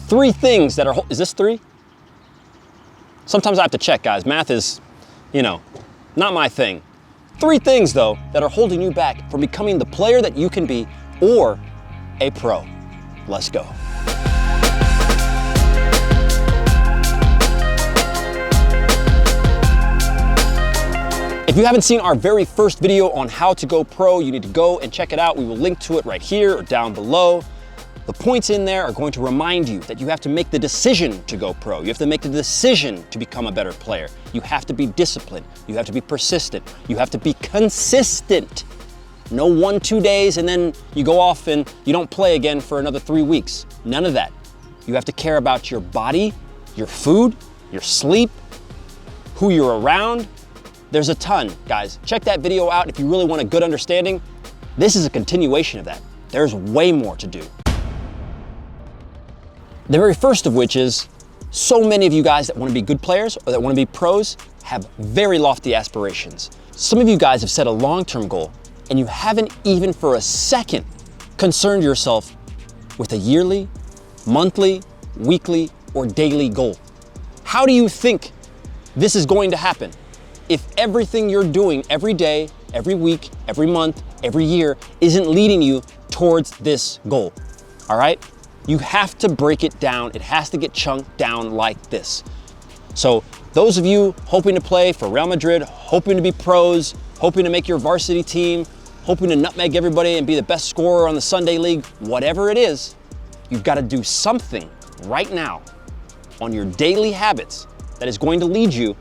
3 things that are, is this 3? Sometimes I have to check, guys. Math is, not my thing. 3 things, though, that are holding you back from becoming the player that you can be or a pro. Let's go. If you haven't seen our very first video on how to go pro, you need to go and check it out. We will link to it right here or down below. The points in there are going to remind you that you have to make the decision to go pro. You have to make the decision to become a better player. You have to be disciplined. You have to be persistent. You have to be consistent. No 1-2 days and then you go off and you don't play again for another 3 weeks. None of that. You have to care about your body, your food, your sleep, who you're around. There's a ton, guys. Check that video out if you really want a good understanding. This is a continuation of that. There's way more to do. The very first of which is, so many of you guys that want to be good players or that want to be pros have very lofty aspirations. Some of you guys have set a long-term goal and you haven't even for a second concerned yourself with a yearly, monthly, weekly, or daily goal. How do you think this is going to happen if everything you're doing every day, every week, every month, every year isn't leading you towards this goal? All right? You have to break it down. It has to get chunked down like this. So those of you hoping to play for Real Madrid, hoping to be pros, hoping to make your varsity team, hoping to nutmeg everybody and be the best scorer on the Sunday league, whatever it is, you've got to do something right now on your daily habits that is going to lead you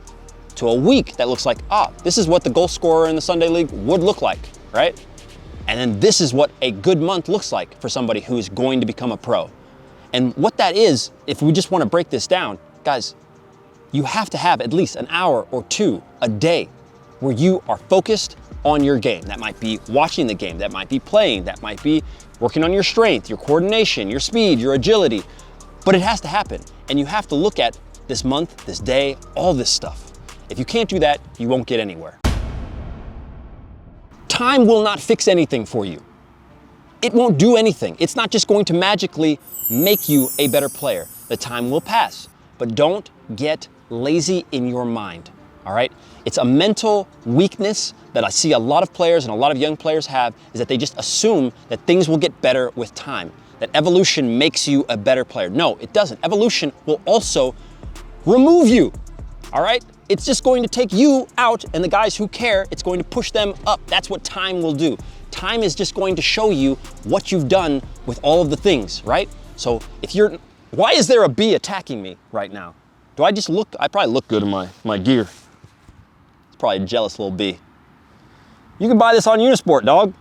to a week that looks like, this is what the goal scorer in the Sunday league would look like, right? And then this is what a good month looks like for somebody who is going to become a pro. And what that is, if we just want to break this down, guys, you have to have at least an hour or 2 a day where you are focused on your game. That might be watching the game, that might be playing, that might be working on your strength, your coordination, your speed, your agility. But it has to happen. And you have to look at this month, this day, all this stuff. If you can't do that, you won't get anywhere. Time will not fix anything for you. It won't do anything. It's not just going to magically make you a better player. The time will pass, but don't get lazy in your mind, all right? It's a mental weakness that I see a lot of players and a lot of young players have, is that they just assume that things will get better with time, that evolution makes you a better player. No, it doesn't. Evolution will also remove you, all right? It's just going to take you out, and the guys who care, it's going to push them up. That's what time will do. Time is just going to show you what you've done with all of the things, right? So if you're, why is there a bee attacking me right now? Do I just look, I probably look good in my gear. It's probably a jealous little bee. You can buy this on Unisport, dog.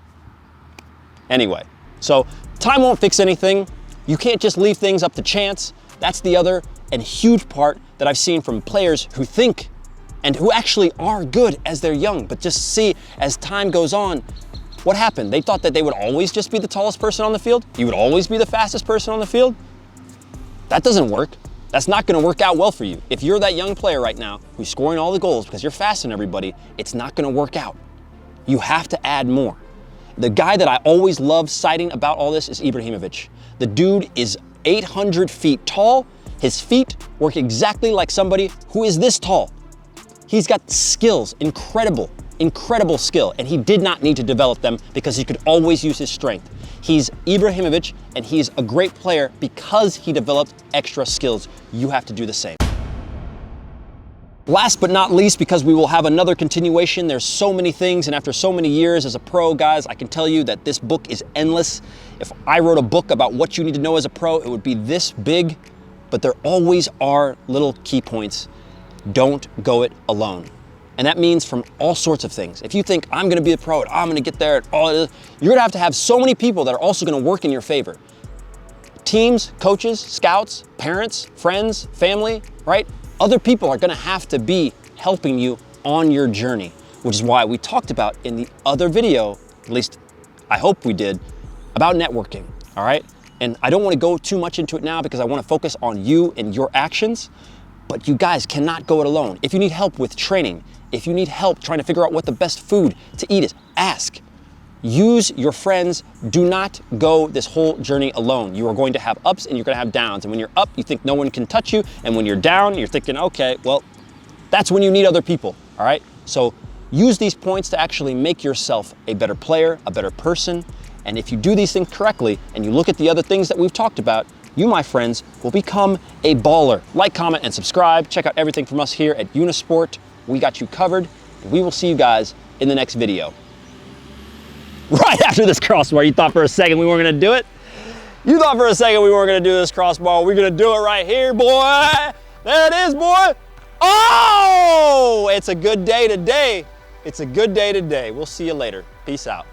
Anyway, so time won't fix anything. You can't just leave things up to chance. That's the other and huge part that I've seen from players who think and who actually are good as they're young, but just see as time goes on, what happened? They thought that they would always just be the tallest person on the field. You would always be the fastest person on the field. That doesn't work. That's not gonna work out well for you. If you're that young player right now who's scoring all the goals because you're faster than everybody, it's not gonna work out. You have to add more. The guy that I always love citing about all this is Ibrahimovic. The dude is 800 feet tall. His feet work exactly like somebody who is this tall. He's got skills, incredible skill, and he did not need to develop them because he could always use his strength. He's Ibrahimovic, and he's a great player because he developed extra skills. You have to do the same. Last but not least, because we will have another continuation, there's so many things, and after so many years as a pro, guys, I can tell you that this book is endless. If I wrote a book about what you need to know as a pro, it would be this big, but there always are little key points. Don't go it alone. And that means from all sorts of things. If you think I'm gonna be a pro, and I'm gonna get there, you're gonna have so many people that are also gonna work in your favor. Teams, coaches, scouts, parents, friends, family, right? Other people are gonna have to be helping you on your journey, which is why we talked about in the other video, at least I hope we did, about networking, all right? And I don't wanna go too much into it now because I wanna focus on you and your actions, but you guys cannot go it alone. If you need help with training, if you need help trying to figure out what the best food to eat is, ask. use your friends. Do not go this whole journey alone. You are going to have ups and you're going to have downs. And when you're up, you think no one can touch you. And when you're down, you're thinking, okay, well, that's when you need other people, all right? So use these points to actually make yourself a better player, a better person. And if you do these things correctly and you look at the other things that we've talked about, you, my friends, will become a baller. Like, comment, and subscribe. Check out everything from us here at Unisport. We got you covered, and we will see you guys in the next video. Right after this crossbar, you thought for a second we weren't gonna do it? You thought for a second we weren't gonna do this crossbar. We're gonna do it right here, boy. There it is, boy. Oh, it's a good day today. It's a good day today. We'll see you later. Peace out.